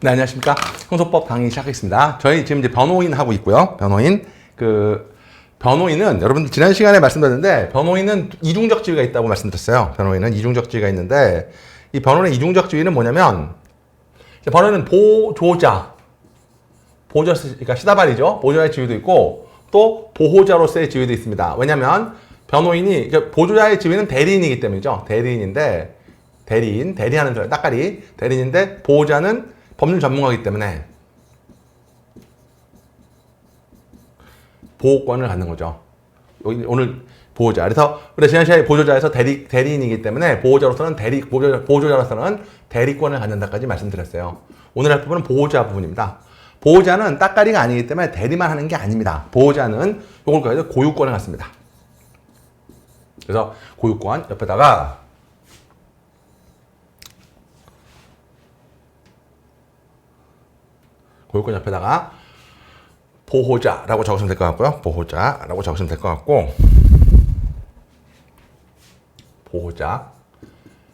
네, 안녕하십니까. 형소법 강의 시작하겠습니다. 저희 지금 이제 변호인 하고 있고요. 변호인은 여러분들 지난 시간에 말씀드렸는데, 변호인은 이중적 지위가 있다고 말씀드렸어요. 변호인은 이중적 지위가 있는데, 이 변호인의 이중적 지위는 뭐냐면, 변호인은 그러니까 시다발이죠. 보조자의 지위도 있고, 또 보호자로서의 지위도 있습니다. 왜냐면, 변호인이, 그러니까 보조자의 지위는 대리인이기 때문이죠. 대리하는 사람, 따까리. 대리인인데, 보호자는 법률 전문가이기 때문에 보호권을 갖는 거죠. 오늘 보호자. 그래서 지난 시간에 보조자에서 대리인이기 때문에 보호자로서는 보호자로서는 대리권을 갖는다까지 말씀드렸어요. 오늘 할 부분은 보호자 부분입니다. 보호자는 따까리가 아니기 때문에 대리만 하는 게 아닙니다. 보호자는 이걸 가지고 고유권을 갖습니다. 그래서 고유권 옆에다가 고유권 옆에다가 보호자라고 적으시면 될 것 같고요. 보호자라고 적으시면 될 것 같고, 보호자.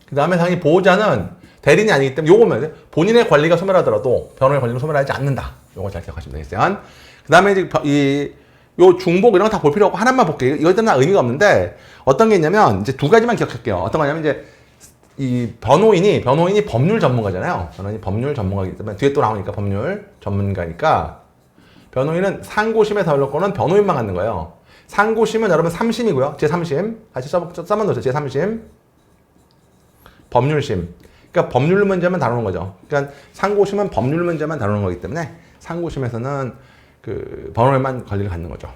그 다음에 당연히 보호자는 대리인이 아니기 때문에 요거면 본인의 권리가 소멸하더라도 변호인의 권리는 소멸하지 않는다. 요거 잘 기억하시면 되겠어요. 그 다음에 이제 요 중복 이런 거 다 볼 필요 없고 하나만 볼게요. 이것들은 다 의미가 없는데 어떤 게 있냐면 이제 두 가지만 기억할게요. 어떤 거냐면 이제 이 변호인이 법률 전문가잖아요. 변호인이 법률 전문가이기 때문에 뒤에 또 나오니까 법률 전문가니까 변호인은 상고심에 서울권은 변호인만 갖는 거예요. 상고심은 여러분 3심이고요. 제3심 같이 써만 놓으세요. 제3심 법률심. 그러니까 법률 문제만 다루는 거죠. 그러니까 상고심은 법률 문제만 다루는 거기 때문에 상고심에서는 그 변호인만 권리를 갖는 거죠.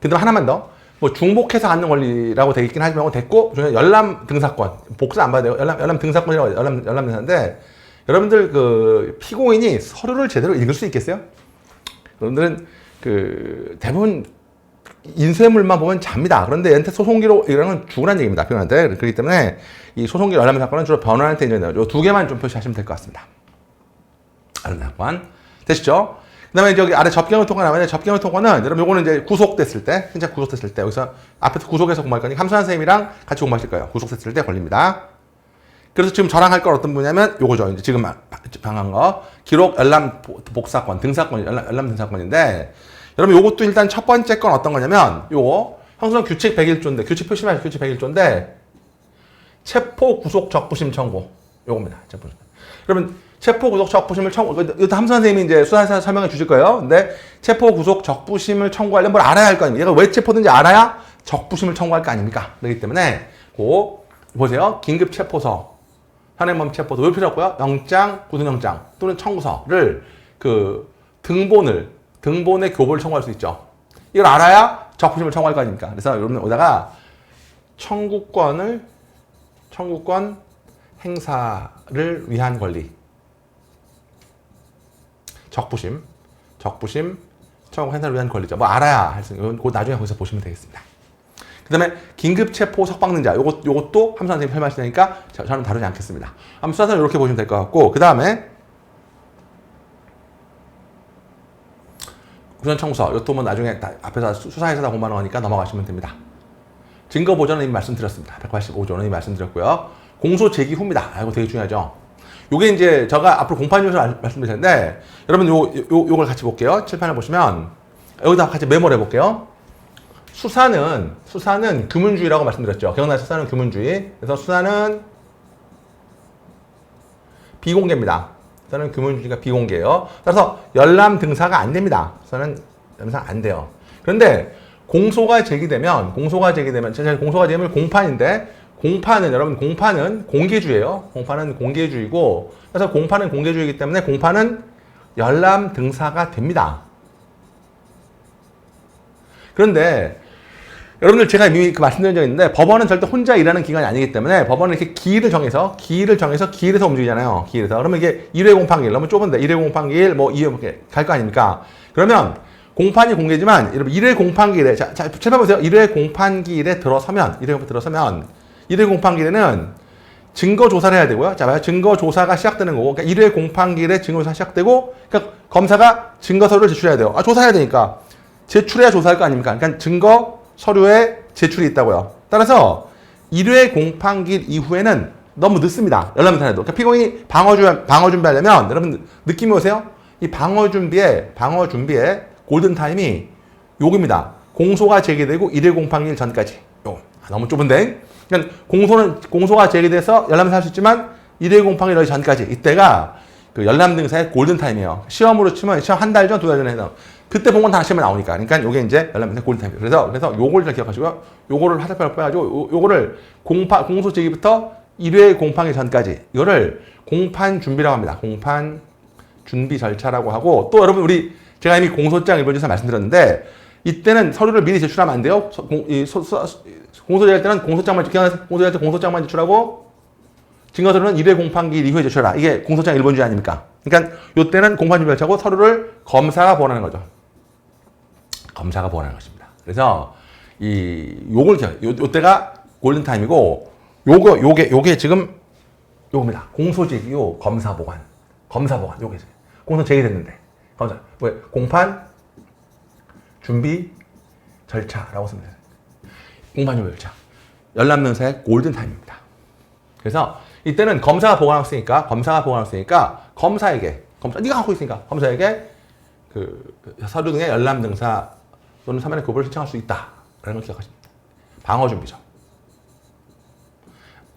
근데 하나만 더. 뭐 중복해서 갖는 권리라고 되어 있긴 하지만 됐고, 열람 등사권 복수 안 봐도 돼요. 열람 등사권이라고 해요. 열람 등사인데 여러분들 그 피고인이 서류를 제대로 읽을 수 있겠어요? 여러분들은 그 대부분 인쇄물만 보면 잡니다. 그런데 얘한테 소송기록 이런 건 죽으란 얘기입니다. 피고인한테. 그렇기 때문에 이 소송기 열람 사건은 주로 변호인한테 이제 요 두 개만 좀 표시하시면 될 것 같습니다. 열람 사건 되시죠? 그 다음에 저기 아래 접경을 통과 나오는데 접경을 통과는 여러분 요거는 이제 구속됐을 때, 진짜 구속됐을 때 여기서 앞에서 구속해서 공부할 거니까 함수한 선생님이랑 같이 공부하실 거예요. 구속됐을 때 걸립니다. 그래서 지금 저랑 할 건 어떤 분이냐면 요거죠. 이제 지금 방한 거 기록 열람 복사권 등사권 열람 등사권인데 여러분 요것도 일단 첫 번째 건 어떤 거냐면 요거 형성 규칙 101조인데 규칙 표시만 규칙 101조인데 체포 구속 적부심 청구 요겁니다. 여러분 체포 구속 적부심을 청구, 이것도 함수 선생님이 이제 수사에서 설명해 주실 거예요. 근데 체포 구속 적부심을 청구하려면 뭘 알아야 할 거 아닙니까? 얘가 왜 체포든지 알아야 적부심을 청구할 거 아닙니까? 그렇기 때문에 보세요. 긴급 체포서, 현행범 체포서 왜 필요 없고요? 영장, 구속영장 또는 청구서를 그 등본의 교부를 청구할 수 있죠. 이걸 알아야 적부심을 청구할 거 아닙니까? 그래서 여러분 오다가 청구권 행사를 위한 권리. 적부심 청구 행사를 위한 권리죠. 뭐 알아야 할 수 있는 거 나중에 거기서 보시면 되겠습니다. 그 다음에 긴급 체포 석방등자 요것도 함수 선생님이 설명하시니까 저는 다루지 않겠습니다. 함수 선생님 이렇게 보시면 될 것 같고, 그 다음에 구전 청구서 이것도 뭐 나중에 앞에서 수사에서 다 공부하는 거니까 넘어가시면 됩니다. 증거 보전은 이미 말씀드렸습니다. 185조는 이미 말씀드렸고요. 공소 제기 후입니다. 이거 되게 중요하죠. 요게 이제 제가 앞으로 공판위에서 말씀드릴 텐데 여러분 요걸 같이 볼게요. 칠판을 보시면 여기다 같이 메모를 해볼게요. 수사는 규문주의라고 말씀드렸죠. 기억나요? 수사는 규문주의. 그래서 수사는 비공개입니다. 수사는 규문주의가 비공개예요. 따라서 열람 등사가 안 됩니다. 수사는 열람 안 돼요. 그런데 공소가 제기되면 공판인데 공판은 공개주의예요. 공판은 공개주의고, 그래서 공판은 공개주의이기 때문에 공판은 열람 등사가 됩니다. 그런데 여러분들 제가 이미 말씀드린 적이 있는데 법원은 절대 혼자 일하는 기관이 아니기 때문에 법원은 이렇게 기일에서 움직이잖아요. 기일에서. 그러면 이게 1회 공판기일 너무 좁은데 1회 공판기일 뭐 2회 이렇게 갈 거 아닙니까? 그러면 공판이 공개지만 여러분 1회 공판기일에 자 찾아보세요. 1회 공판기일에 들어서면 1회 공판기일에는 증거 조사를 해야 되고요. 자, 증거 조사가 시작되는 거고, 그러니까 1회 공판기일에 증거 조사 시작되고, 그러니까 검사가 증거 서류를 제출해야 돼요. 조사해야 되니까 제출해야 조사할 거 아닙니까? 그러니까 증거 서류에 제출이 있다고요. 따라서 1회 공판기일 이후에는 너무 늦습니다. 열람사에도. 그러니까 피고인이 방어 준비하려면 여러분 느낌이 오세요? 이 방어 준비에 골든 타임이 요겁니다. 공소가 제기되고 1일 공판일 전까지. 요거. 너무 좁은데. 그러니까 공소가 제기돼서 열람사 할 수 있지만 1일 공판일 전까지. 이때가 그 열람 등사의 골든 타임이에요. 시험으로 치면 시험 한 달 전, 두 달 전에 해서 그때 본 건 다 시험에 나오니까. 그러니까 요게 이제 열람 등사의 골든 타임이에요. 그래서 요걸 잘 기억하시고요. 요거를 화살표를 빼가지고 요거를 공소 제기부터 1회 공판일 전까지. 이거를 공판 준비라고 합니다. 공판 준비 절차라고 하고, 또 여러분 제가 이미 공소장 1번지에서 말씀드렸는데 이때는 서류를 미리 제출하면 안 돼요. 공소 제기할 때는 공소장만 제출하고 증거서류는 1회 공판기일 이후에 제출하라. 이게 공소장 1번지 아닙니까? 그러니까 이때는 공판 준비 절차고 서류를 검사가 보완하는 거죠. 검사가 보완하는 것입니다. 그래서 요때가 골든 타임이고, 요게 지금 요겁니다. 공소 제기 후 검사 보관. 요게 공소 제기됐는데 공판 준비 절차라고 쓰면 돼요. 공판 준비 절차. 열람 능사의 골든 타임입니다. 그래서 이때는 검사가 보관하고 있으니까 네가 갖고 있으니까 검사에게 그 서류 등의 열람 등사 또는 사면의 교부를 신청할 수 있다. 라는 걸 기억하십니다. 방어 준비죠.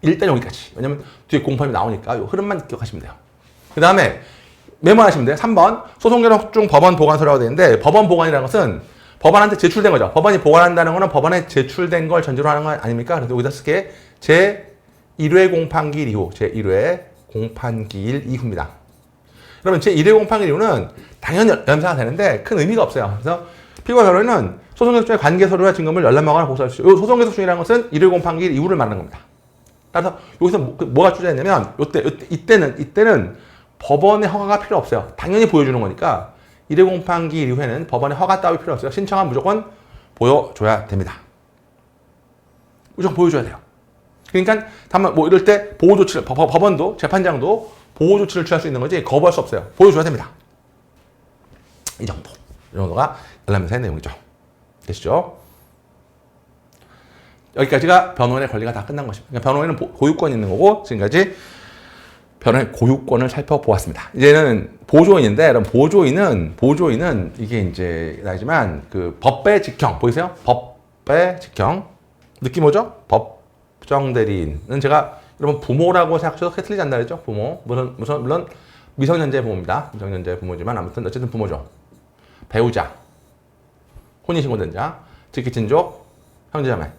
일단 여기까지. 왜냐면 뒤에 공판이 나오니까 이 흐름만 기억하시면 돼요. 그 다음에 메모하시면 돼요. 3번. 소송 기록 중 법원 보관서라고 되어 있는데, 법원 보관이라는 것은 법원한테 제출된 거죠. 법원이 보관한다는 거는 법원에 제출된 걸 전제로 하는 거 아닙니까? 그래서 여기다 쓸게 제1회 공판기일 이후, 제1회 공판기일 이후입니다. 그러면 제1회 공판기일 이후는 당연히 열람사가 되는데 큰 의미가 없어요. 그래서 피고와 변호인은 소송계속 중에 관계 서류와 증거물 열람하거나 보수할 수 있어요. 소송계속 중이라는 것은 1회 공판기일 이후를 말하는 겁니다. 따라서 여기서 뭐가 주제냐면 이때는 법원의 허가가 필요 없어요. 당연히 보여주는 거니까 1회 공판기일 이후에는 법원의 허가 따위 필요 없어요. 신청하면 무조건 보여줘야 됩니다. 무조건 보여줘야 돼요. 그러니까 다만 이럴 때 보호 조치를 법원도 재판장도 보호 조치를 취할 수 있는 거지 거부할 수 없어요. 보여줘야 됩니다. 이 정도가 열람사의 내용이죠. 되시죠? 여기까지가 변호인의 권리가 다 끝난 것입니다. 그러니까 변호인은 고유권이 있는 거고, 지금까지 변호인의 고유권을 살펴보았습니다. 이제는 보조인인데, 여러분 보조인은 이게 이제 나지만 그 법배 직형 보이세요? 법배 직형 느낌 오죠? 법정 대리인은 제가 여러분 부모라고 생각하셔도 크게 틀리지 않나 그랬죠? 부모 물론 미성년자의 부모입니다. 미성년자의 부모지만 아무튼 어쨌든 부모죠. 배우자, 혼인신고된 자, 직계친족, 형제자매,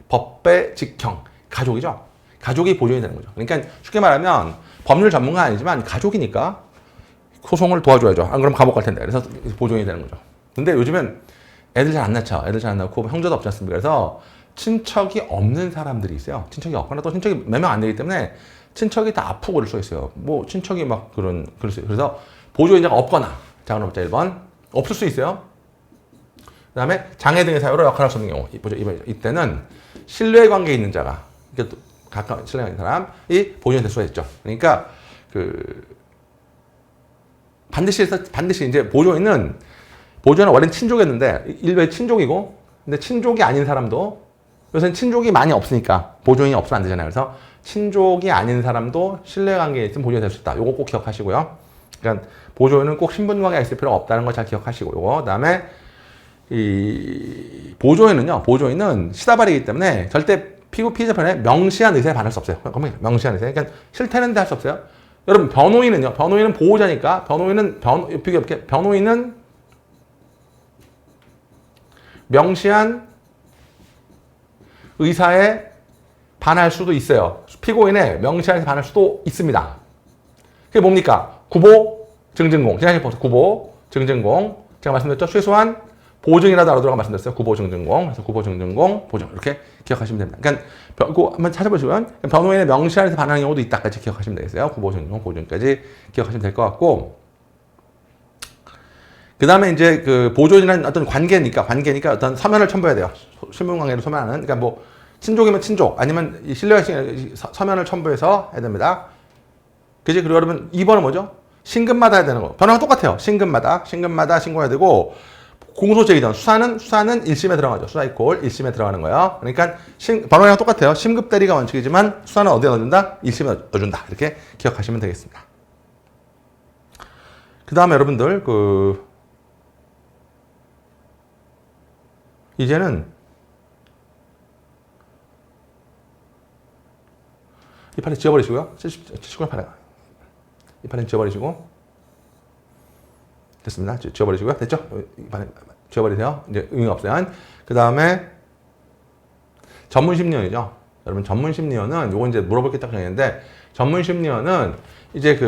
법배 직형, 가족이죠. 가족이 보조인이 되는 거죠. 그러니까 쉽게 말하면 법률 전문가 아니지만 가족이니까 소송을 도와줘야죠. 안 그러면 감옥 갈 텐데. 그래서 보조인이 되는 거죠. 근데 요즘엔 애들 잘 안 낳죠. 애들 잘 안 낳고 형제도 없지 않습니까? 그래서 친척이 없는 사람들이 있어요. 친척이 없거나 또 친척이 몇 명 안 되기 때문에 친척이 다 아프고 그럴 수 있어요. 뭐 친척이 막 그럴 수 있어요. 그래서 보조인자가 없거나, 자 그럼 1번 없을 수 있어요. 그 다음에 장애 등의 사유로 역할할 수 없는 경우, 이때는 신뢰관계에 있는 자가, 가까운 신뢰관계 있는 사람이 보조인이 될 수가 있죠. 그러니까 반드시 이제 보조인은 원래는 친족이었는데 일베 친족이고, 근데 친족이 아닌 사람도 요새는 친족이 많이 없으니까 보조인이 없으면 안 되잖아요. 그래서 친족이 아닌 사람도 신뢰관계에 있으면 보조인이 될 수 있다. 요거 꼭 기억하시고요. 그러니까 보조인은 꼭 신분관계가 있을 필요가 없다는 걸 잘 기억하시고, 요거 그다음에 이 보조인은 시다발이기 때문에 절대 피고피의자 편에 명시한 의사에 반할 수 없어요. 명시한 의사. 그러니까 싫다는데 할 수 없어요. 여러분 변호인은 보호자니까 변호인은 명시한 의사에 반할 수도 있어요. 피고인의 명시한 의사에 반할 수도 있습니다. 그게 뭡니까? 구보 증증공. 지난주에 보셨죠? 구보 증증공. 제가 말씀드렸죠? 최소한 보증이라도 알아두라고 말씀드렸어요. 구보 증증공. 그래서 구보 증증공 보증. 이렇게 기억하시면 됩니다. 그러니까 이거 한번 찾아보시면 변호인의 명시한 의사에 반하는 경우도 있다까지 기억하시면 되겠어요. 구보 증증공 보증까지 기억하시면 될 것 같고, 그 다음에 이제 그 보조인이라는 어떤 관계니까 어떤 서면을 첨부해야 돼요. 신분관계를 서면하는. 그러니까 뭐 친족이면 친족, 아니면 이 신뢰관계 서면을 첨부해서 해야 됩니다. 그지? 그리고 여러분 2번은 뭐죠? 신금마다 해야 되는 거. 변호가 똑같아요. 신금마다 신고해야 되고, 공소제기전 수사는 1심에 들어가죠. 수사 이꼴 1심에 들어가는 거예요. 그러니까 변호인이랑 똑같아요. 심급 대리가 원칙이지만 수사는 어디에 넣어준다? 1심에 넣어준다. 이렇게 기억하시면 되겠습니다. 그 다음에 여러분들 이제는 이 판을 지워버리시고요. 79년 판에 이 판은 지워버리시고 됐습니다. 지워버리시고요. 됐죠? 이 판에 지워버리세요. 이제 의미가 없어요. 그 다음에 전문심리원이죠. 여러분 전문심리원은 요거 이제 물어볼 게 딱 정했는데 전문심리원은 이제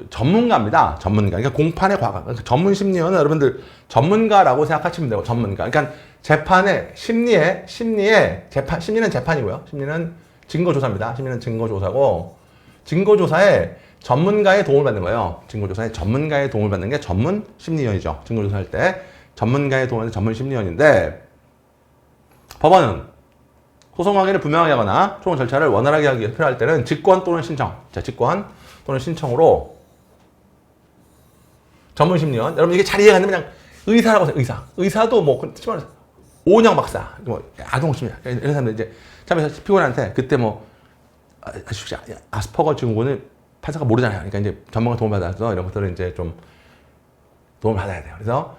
전문가입니다. 전문가. 그러니까 공판의 과가. 그러니까 전문심리원은 여러분들 전문가라고 생각하시면 되고 전문가. 그러니까 재판의 심리는 재판이고요. 심리는 증거조사입니다. 심리는 증거조사고 증거조사에 전문가의 도움을 받는 거예요. 증거조사에 전문가의 도움을 받는 게 전문심리원이죠. 증거조사할 때 전문가의 도움을 받는 전문심리원인데 법원은 소송 관계를 분명하게 하거나 소송 절차를 원활하게 하기 위해 필요할 때는 직권 또는 신청. 자, 직권 또는 신청으로 전문심리원. 여러분 이게 잘 이해가 안 되면 그냥 의사라고 하세요. 의사도 뭐 오은영 박사, 뭐 아동심리학 이런 사람들 이제 참여해서 피고인한테 그때 뭐 아스퍼거 증후군을 판사가 모르잖아요. 그러니까 이제 전문가 도움을 받아서 이런 것들을 이제 좀 도움을 받아야 돼요. 그래서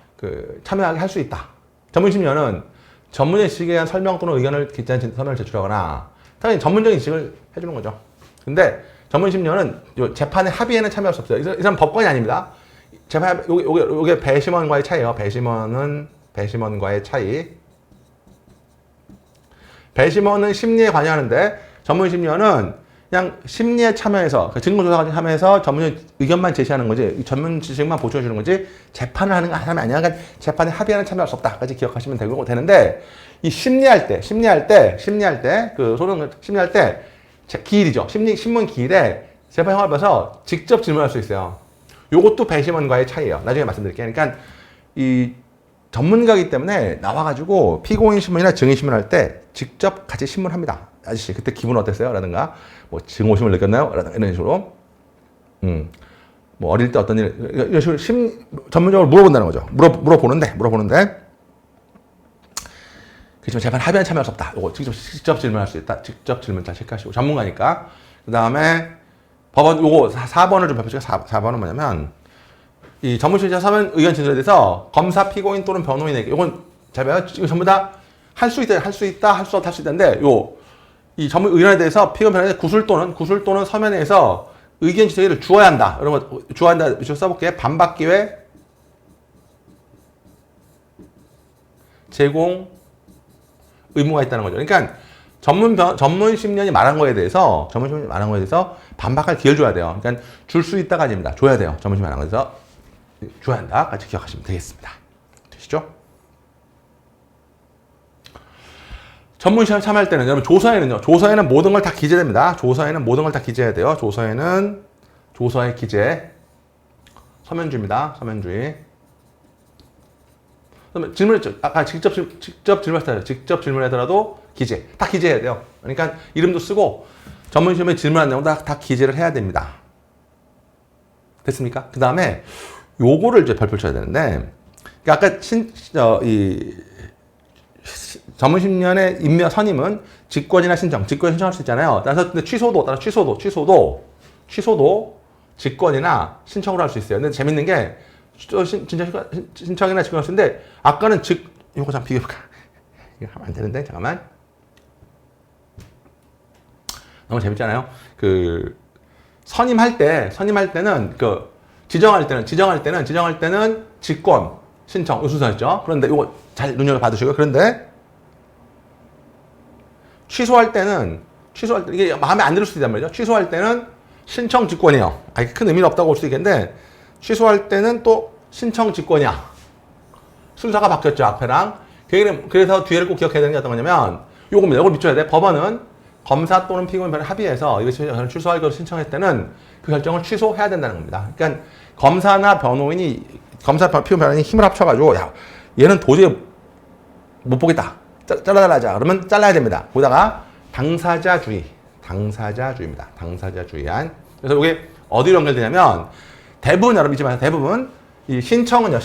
참여하게 할 수 있다. 전문심리원은 전문의 지식에 대한 설명 또는 의견을 기재한 서면을 제출하거나 당연히 전문적인 지식을 해주는 거죠. 근데 전문심리원은 재판의 합의에는 참여할 수 없어요. 이 사람 법관이 아닙니다. 재판 요게 배심원과의 차이예요. 배심원과의 차이. 배심원은 심리에 관여하는데 전문심리원은 그냥 심리에 참여해서 증거조사까지 하면서 전문 의견만 제시하는 거지 전문 지식만 보충해 주는 거지 재판을 하는 사람이 아니야. 그러니까 재판에 합의하는 참여할 수 없다까지 기억하시면 되는데 이 심리할 때 그 소송 심리할 때 기일이죠. 신문 기일에 재판 형을 봐서 직접 질문할 수 있어요. 요것도 배심원과의 차이예요. 나중에 말씀드릴게요. 그러니까 이 전문가이기 때문에 나와가지고 피고인 신문이나 증인 신문할 때 직접 같이 신문합니다. 아저씨 그때 기분 어땠어요? 라든가 뭐 증오심을 느꼈나요? 라든가 이런 식으로 뭐 어릴 때 어떤 일 이런 식으로 전문적으로 물어본다는 거죠. 물어보는데 그렇지만 재판 합의안 참여할 수 없다. 이거 직접 질문할 수 있다. 직접 질문 잘 체크하시고 전문가니까. 그 다음에 법원 요거 4번을 좀 봅시다. 4번은 뭐냐면 이 전문심리자 서면 의견 진술에 대해서 검사, 피고인 또는 변호인에게 이건 잘 봐요. 이거 전부 다 할 수 있다, 할 수 없다, 할 수 있다인데 이 전문 의견에 대해서 피고인 변호인의 구술 또는 서면에서 의견 진술을 주어야 한다. 이런 거 주어야 한다. 이쪽 써볼게요. 반박 기회 제공 의무가 있다는 거죠. 그러니까 전문 심리원이 말한 거에 대해서 반박할 기회를 줘야 돼요. 그러니까 줄 수 있다가 아닙니다. 줘야 돼요. 전문 심리원이 말한 거에서 줘야 한다. 같이 기억하시면 되겠습니다. 되시죠? 전문 시험 참여할 때는 여러분 조서에는 모든 걸 다 기재됩니다. 조서에는 모든 걸 다 기재해야 돼요. 조서의 기재 서면주의입니다. 서면주의. 질문했죠. 아까 직접 질문했어요. 직접 질문하더라도 기재. 다 기재해야 돼요. 그러니까 이름도 쓰고 전문 시험에 질문한 내용 다 기재를 해야 됩니다. 됐습니까? 그 다음에 요거를 이제 별표 쳐야 되는데 아까 전문심리원의 임명 선임은 직권이나 신청할 수 있잖아요. 따라서 근데 취소도 직권이나 신청으로 할 수 있어요. 근데 재밌는 게 진짜 신청이나 직권할 수 있는데 아까는 요거 잠깐 비교해볼까? 이거 하면 안 되는데 잠깐만. 너무 재밌잖아요. 선임할 때는 지정할 때는 직권, 신청 이 순서였죠. 그런데 이거 잘 눈여겨봐두시고요. 그런데 취소할 때는 이게 마음에 안 들 수도 있단 말이죠. 취소할 때는 신청 직권이요. 큰 의미는 없다고 볼 수 있겠는데 취소할 때는 또 신청 직권이야. 순서가 바뀌었죠. 앞에랑. 그래서 뒤에를 꼭 기억해야 되는 게 어떤 거냐면 요겁니다. 이걸 밑줘야 돼. 법원은 검사 또는 피고인 변호인 합의해서 이것을 취소할 것을 신청할 때는 그 결정을 취소해야 된다는 겁니다. 그러니까 검사, 피고인 변호인이 힘을 합쳐가지고 야 얘는 도저히 못 보겠다. 잘라달라자. 그러면 잘라야 됩니다. 거기다가 당사자주의입니다. 당사자주의한. 그래서 이게 어디로 연결되냐면 대부분 여러분 잊지 마세요. 대부분 이 신청은요,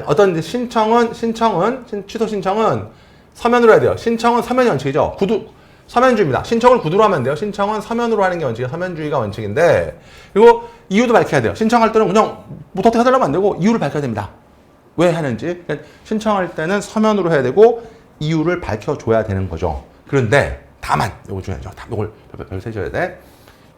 어떤 취소 신청은 서면으로 해야 돼요. 신청은 서면 원칙이죠. 서면주의입니다. 신청을 구두로 하면 안 돼요. 신청은 서면으로 하는 게 원칙이에요. 서면주의가 원칙인데, 그리고 이유도 밝혀야 돼요. 신청할 때는 그냥 뭐 어떻게 해달라면 안 되고 이유를 밝혀야 됩니다. 왜 하는지. 그러니까 신청할 때는 서면으로 해야 되고 이유를 밝혀줘야 되는 거죠. 그런데 다만 요거 중요하죠. 요걸 별 세줘야 돼.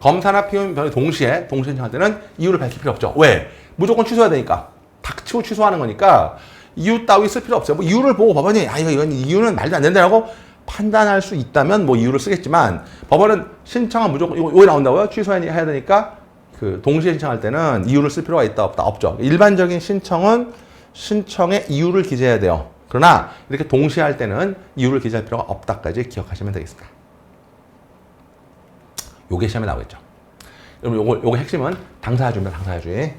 검사나 피고인이 동시에 신청할 때는 이유를 밝힐 필요 없죠. 왜? 무조건 취소해야 되니까. 닥치고 취소하는 거니까 이유 따위 쓸 필요 없어요. 뭐 이유를 보고 법원이 이건 이유는 말도 안 된다라고 판단할 수 있다면 뭐 이유를 쓰겠지만, 법원은 신청은 무조건 이거 나온다고요? 취소해야 되니까 그 동시에 신청할 때는 이유를 쓸 필요가 있다 없다 없죠. 일반적인 신청은 신청에 이유를 기재해야 돼요. 그러나 이렇게 동시에 할 때는 이유를 기재할 필요가 없다까지 기억하시면 되겠습니다. 요게 시험에 나오겠죠. 여러분 요거 핵심은 당사자주의입니다. 당사자주의.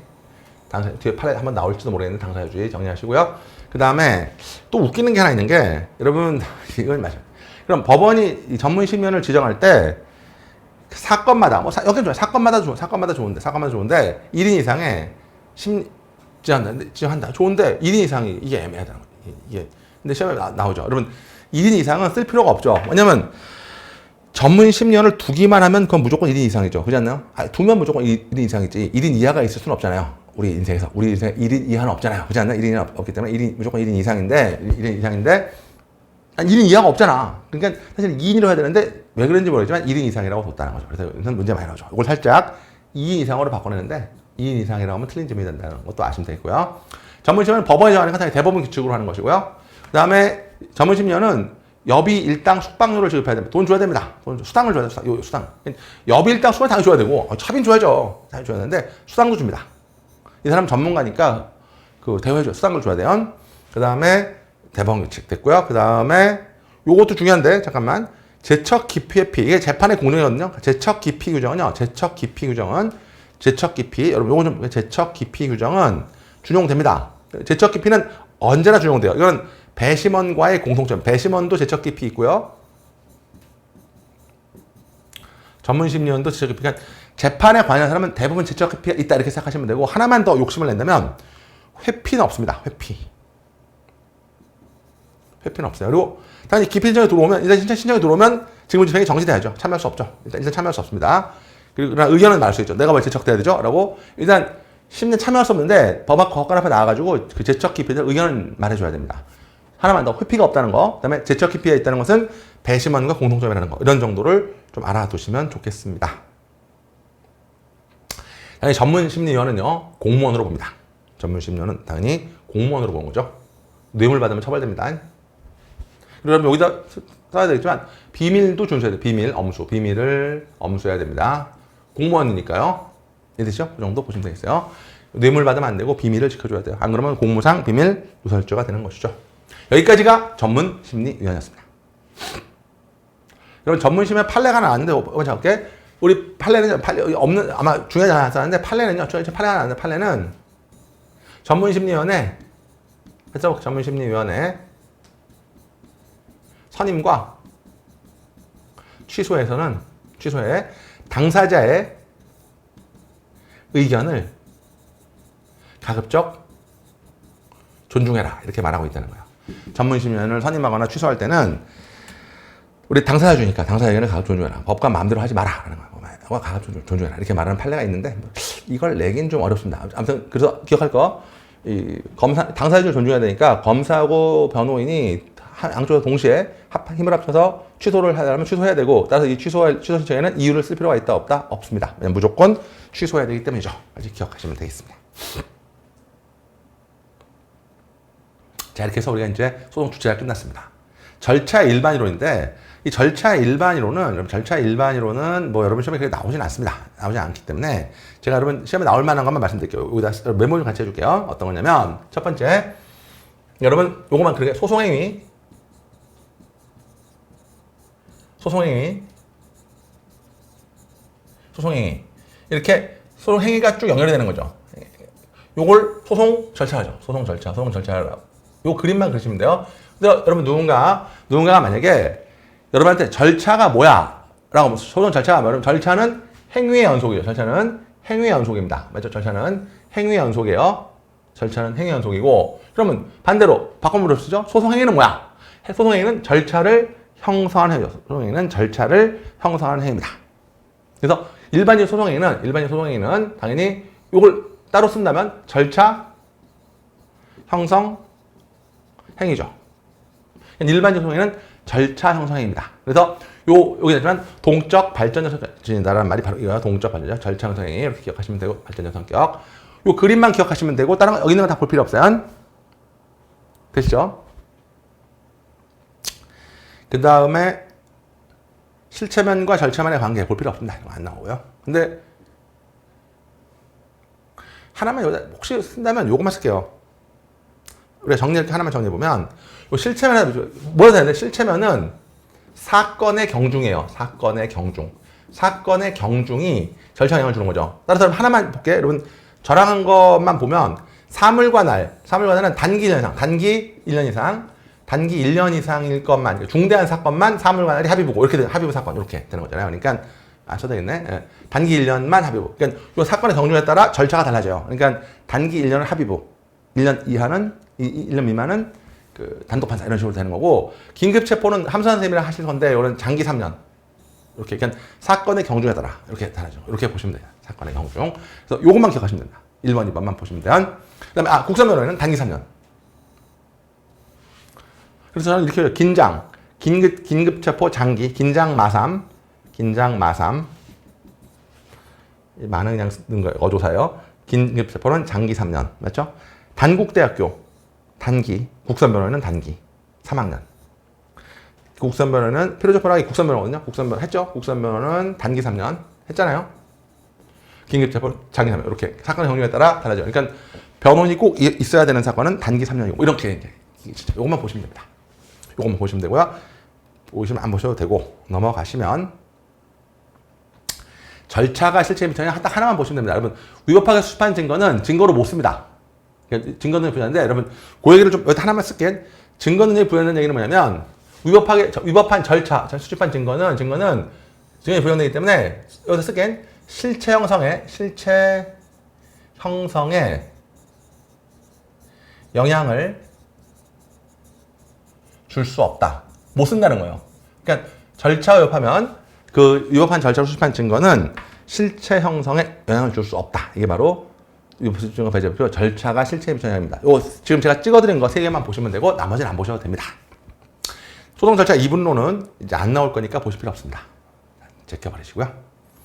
뒤에 판에 한번 나올지도 모르겠는데 당사자주의 정리하시고요. 그 다음에 또 웃기는 게 하나 있는 게, 여러분 이건 맞아요. 그럼 법원이 이 전문 심의원을 지정할 때 사건마다 여긴 좋아요. 사건마다 좋은데 1인 이상의 지정한다. 좋은데 1인 이상이 이게 애매하다는 거예요. 이게 근데 시험에 나오죠. 여러분 1인 이상은 쓸 필요가 없죠. 왜냐면 전문 심의원을 두기만 하면 그건 무조건 1인 이상이죠. 그렇지 않나요? 두면 무조건 1인 이상이지 1인 이하가 있을 수는 없잖아요. 우리 인생에 1인 이하는 없잖아요. 그렇지 않나요? 1인 이하는 없기 때문에 무조건 1인 이상인데 1인 이하가 없잖아. 그러니까 사실 2인으로 해야 되는데 왜 그런지 모르겠지만 1인 이상이라고 뒀다는 거죠. 그래서 이건 문제 많이 나오죠. 이걸 살짝 2인 이상으로 바꿔내는데 2인 이상이라고 하면 틀린 점이 된다는 것도 아시면 되겠고요. 전문심의는 법원이 정하는 건 대법원 규칙으로 하는 것이고요. 그 다음에 전문심의원은 여비 일당 숙박료를 지급해야 됩니다. 돈 줘야 됩니다. 수당을 줘야 돼요. 수당. 여비 일당 숙박을 당연히 줘야 되고, 차빈 줘야죠. 당연히 줘야 되는데 수당도 줍니다. 이 사람 전문가니까 그 대우해줘요. 수당을 줘야 돼요. 그 다음에 대법원 규칙 됐고요. 그 다음에 요것도 중요한데 잠깐만, 제척 기피 회피, 이게 재판의 공정이거든요. 제척 기피 규정은 여러분 요거 좀, 제척 기피 규정은 준용됩니다. 제척 기피는 언제나 준용돼요. 이건 배심원과의 공통점. 배심원도 제척 기피 있고요. 전문심의원도 제척 기피. 그러니까 재판에 관여한 사람은 대부분 제척 기피가 있다 이렇게 생각하시면 되고, 하나만 더 욕심을 낸다면 회피는 없습니다. 회피는 없어요. 그리고 당연히 기피 신청이 들어오면, 일단 신청이 들어오면 직무집행이 정지돼야죠. 참여할 수 없죠. 일단 참여할 수 없습니다. 그리고 의견은 말할 수 있죠. 내가 왜 제척돼야 되죠? 라고 일단 심리는 참여할 수 없는데 법관 앞에 나와가지고 그 제척 기피에 대한 의견을 말해줘야 됩니다. 하나만 더, 회피가 없다는 거, 그 다음에 제척 기피가 있다는 것은 배심원과 공통점이라는 거, 이런 정도를 좀 알아두시면 좋겠습니다. 당연히 전문심리위원은요 공무원으로 봅니다. 전문심리위원은 당연히 공무원으로 보는 거죠. 뇌물 받으면 처벌됩니다. 그리고 여기다 써야 되겠지만 비밀도 준수해야 돼요. 비밀을 엄수해야 됩니다. 공무원이니까요. 이해되시죠? 그 정도 보시면 되겠어요. 뇌물 받으면 안 되고 비밀을 지켜줘야 돼요. 안 그러면 공무상 비밀 누설죄가 되는 것이죠. 여기까지가 전문심리위원이었습니다. 여러분 전문심의 판례가 나왔는데 먼저 볼게. 우리 판례는 없는, 아마 중요하지 않았었는데 판례는요. 판례가 나왔는데 판례는 전문심리위원회 선임과 취소에 당사자의 의견을 가급적 존중해라 이렇게 말하고 있다는 거예요. 전문심의원을 선임하거나 취소할 때는 우리 당사자주니까 당사자 의견을 가급적 존중해라. 법관 마음대로 하지 마라 라는 거예요. 가급적 존중해라 이렇게 말하는 판례가 있는데 이걸 내긴 좀 어렵습니다. 아무튼 그래서 기억할 거, 이 당사자를 존중해야 되니까 검사하고 변호인이 양쪽에서 동시에 힘을 합쳐서 취소를 하려면 취소해야 되고, 따라서 이 취소 신청에는 이유를 쓸 필요가 있다 없다? 없습니다. 왜냐면 무조건 취소해야 되기 때문이죠. 아직 기억하시면 되겠습니다. 자, 이렇게 해서 우리가 이제 소송 주체가 끝났습니다. 절차 일반이론인데, 이 절차 일반이론은 뭐 여러분 시험에 그렇게 나오진 않습니다. 나오지 않기 때문에 제가 여러분 시험에 나올 만한 것만 말씀드릴게요. 여기다 메모 좀 같이 해줄게요. 어떤 거냐면, 첫 번째, 여러분 요거만 그렇게 소송행위 이렇게 소송행위가 쭉 연결이 되는 거죠. 요걸 소송 절차하죠. 소송 절차라고. 요 그림만 그리시면 돼요. 그래서 여러분 누군가가 만약에 여러분한테 절차가 뭐야? 라고 소송 절차가 뭐냐면 절차는 행위의 연속이에요. 절차는 행위의 연속입니다. 맞죠? 절차는 행위의 연속이에요. 절차는 행위 연속이고, 그러면 반대로 바꿔 쓰죠. 소송행위는 뭐야? 소송행위는 절차를 형성하는 행위죠. 소송행위는 절차를 형성하는 행위입니다. 그래서 일반적인 소송행위는 당연히 이걸 따로 쓴다면 절차 형성 행위죠. 일반적인 소송행위는 절차 형성 행위입니다. 그래서 여기 나지만 동적 발전적 성격이다라는 말이 바로 이거야. 동적 발전적 절차 형성 행위 이렇게 기억하시면 되고, 발전적 성격. 요 그림만 기억하시면 되고, 다른 거 여기 있는 거 다 볼 필요 없어요. 되시죠? 그 다음에 실체면과 절차면의 관계 볼 필요 없습니다. 이거 안 나오고요. 근데 하나만 여기다 혹시 쓴다면 요것만 쓸게요. 우리가 이렇게 하나만 정리해보면, 요 실체면, 뭐라 해야 되는데, 실체면은 사건의 경중이에요. 사건의 경중. 사건의 경중이 절차에 영향을 주는 거죠. 따라서 하나만 볼게요. 여러분, 저랑 한 것만 보면, 사물과 날은 단기 1년 이상, 단기 1년 이상, 단기 1년 이상일 것만, 중대한 사건만 사물과 날이 합의부고, 이렇게 되는 합의부 사건, 이렇게 되는 거잖아요. 그러니까, 써야되겠네. 예. 단기 1년만 합의부. 그러니까, 이 사건의 경중에 따라 절차가 달라져요. 그러니까, 단기 1년은 합의부, 1년 이하는, 1년 미만은 그 단독 판사 이런 식으로 되는 거고, 긴급 체포는 함선 선생님이랑 하실 건데, 이거는 장기 3년. 이렇게, 그러니까 사건의 경중에 따라 이렇게 달라져. 이렇게 보시면 돼요. 사건의 경중. 그래서 요것만 기억하시면 된다. 1번, 2번만 보시면 돼요. 그 다음에, 국선 변호인은 단기 3년. 그래서 저는 이렇게 긴장, 긴급 체포 장기, 긴장 마삼. 많은 그냥 쓰는 거예요. 어조사예요. 긴급 체포는 장기 3년. 맞죠? 단국대학교, 단기. 국선 변호인은 단기. 3학년. 국선 변호는 필요적 변호하기 국선 변호거든요. 국선 변호 했죠? 국선 변호는 단기 3년 했잖아요. 긴급 체포 장기 3년. 이렇게 사건의 경중에 따라 달라져요. 그러니까 변호인이 꼭 있어야 되는 사건은 단기 3년이고 이렇게 진짜 이것만 보시면 됩니다. 이것만 보시면 되고요. 보시면 안 보셔도 되고 넘어가시면 절차가 실체 비천이 딱 하나만 보시면 됩니다. 여러분, 위법하게 수집한 증거는 증거로 못 씁니다. 증거는 부여하는데, 여러분, 그 얘기를 좀 여기 하나만 쓸게. 증거는 부여하는 얘기는 뭐냐면, 위법한 절차, 수집한 증거는 증거에 부여되기 때문에, 여기서 쓸게. 실체 형성에 영향을 줄 수 없다. 못 쓴다는 거예요. 그러니까 절차가 위법하면 그 위법한 절차로 수집한 증거는 실체 형성에 영향을 줄 수 없다. 이게 바로 위법수집증거 배제표 절차가 실체 비천형입니다. 요 지금 제가 찍어드린 거 3개만 보시면 되고 나머지는 안 보셔도 됩니다. 소송 절차 2분로는 이제 안 나올 거니까 보실 필요 없습니다. 제껴버리시고요.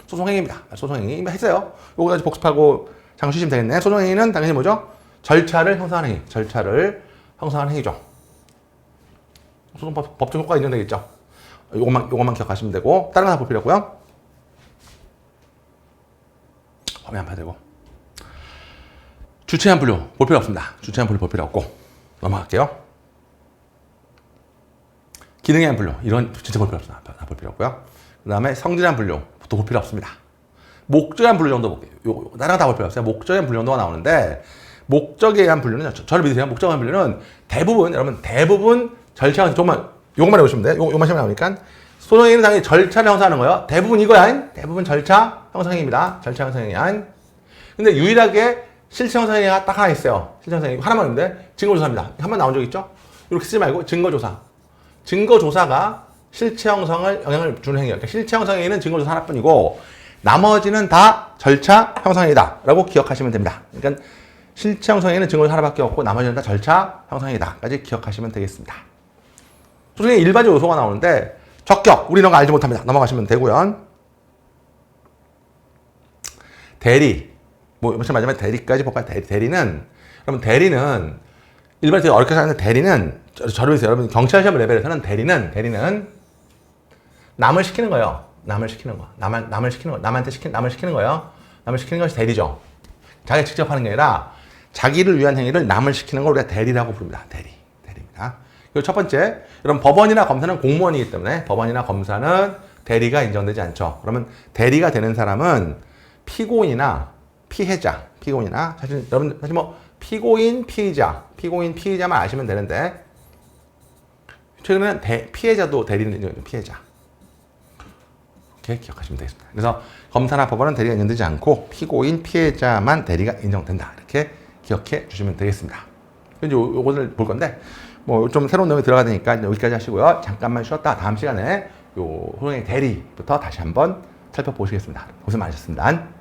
소송행위입니다. 소송행위 했어요. 요거까지 복습하고 잠깐 쉬시면 되겠네. 소송행위는 당연히 뭐죠? 절차를 형성하는 행위. 절차를 형성하는 행위죠. 소송법 법적 효과가 인정되겠죠. 요것만 기억하시면 되고 다른 거 다 볼 필요 없고요. 화면 안 봐도 되고. 주체한 분류 볼 필요 없습니다. 주체한 분류 볼 필요 없고 넘어갈게요. 기능한 분류 이런 진짜 볼 필요 없습니다. 다 볼 필요 없고요. 그 다음에 성질한 분류 또 볼 필요 없습니다. 목적한 분류 정도 볼게요. 다른 거 다 볼 필요 없어요. 목적한 분류 정도가 나오는데 목적에 의한 분류는 저를 믿으세요. 목적에 의한 분류는 대부분 절차가 정말 요것만 해보시면 돼요. 요것만 시험에 나오니까 소송행위는 당연히 절차를 형성하는 거예요. 대부분 이거야. 대부분 절차 형성행위입니다. 절차 형성행위. 근데 유일하게 실체 형성행위가 딱 하나 있어요. 실체 형성행위 하나만 있는데 증거조사입니다. 한 번 나온 적 있죠? 이렇게 쓰지 말고 증거조사. 증거조사가 실체 형성을 영향을 주는 행위예요. 그러니까 실체 형성행위는 증거조사 하나뿐이고 나머지는 다 절차 형성행위다 라고 기억하시면 됩니다. 그러니까 실체 형성행위는 증거조사 하나밖에 없고 나머지는 다 절차 형성행위다 까지 기억하시면 되겠습니다. 소송에 일반적 요소가 나오는데 적격, 우리 이런 거 알지 못합니다. 넘어가시면 되고요. 대리, 뭐 마지막에 대리까지 볼까요? 대리는 일반적으로 어렵게 생각하는 대리는 저를 보세요. 여러분 경찰 시험 레벨에서는 대리는 남을 시키는 거예요. 남을 시키는 거. 남을 시키는 거. 남을 시키는 거예요. 남을 시키는 것이 대리죠. 자기가 직접 하는 게 아니라 자기를 위한 행위를 남을 시키는 걸 우리가 대리라고 부릅니다. 대리입니다. 그리고 첫 번째, 여러분 법원이나 검사는 공무원이기 때문에 법원이나 검사는 대리가 인정되지 않죠. 그러면 대리가 되는 사람은 피고인이나 피해자, 사실 뭐 피고인, 피해자만 아시면 되는데 최근에는 피해자도 대리는 인정돼요. 피해자. 이렇게 기억하시면 되겠습니다. 그래서 검사나 법원은 대리가 인정되지 않고 피고인, 피해자만 대리가 인정된다. 이렇게 기억해 주시면 되겠습니다. 이제 요거를 볼 건데 뭐 좀 새로운 내용이 들어가야 되니까 여기까지 하시고요. 잠깐만 쉬었다 다음 시간에 요 호응의 대리부터 다시 한번 살펴보시겠습니다. 고생 많으셨습니다.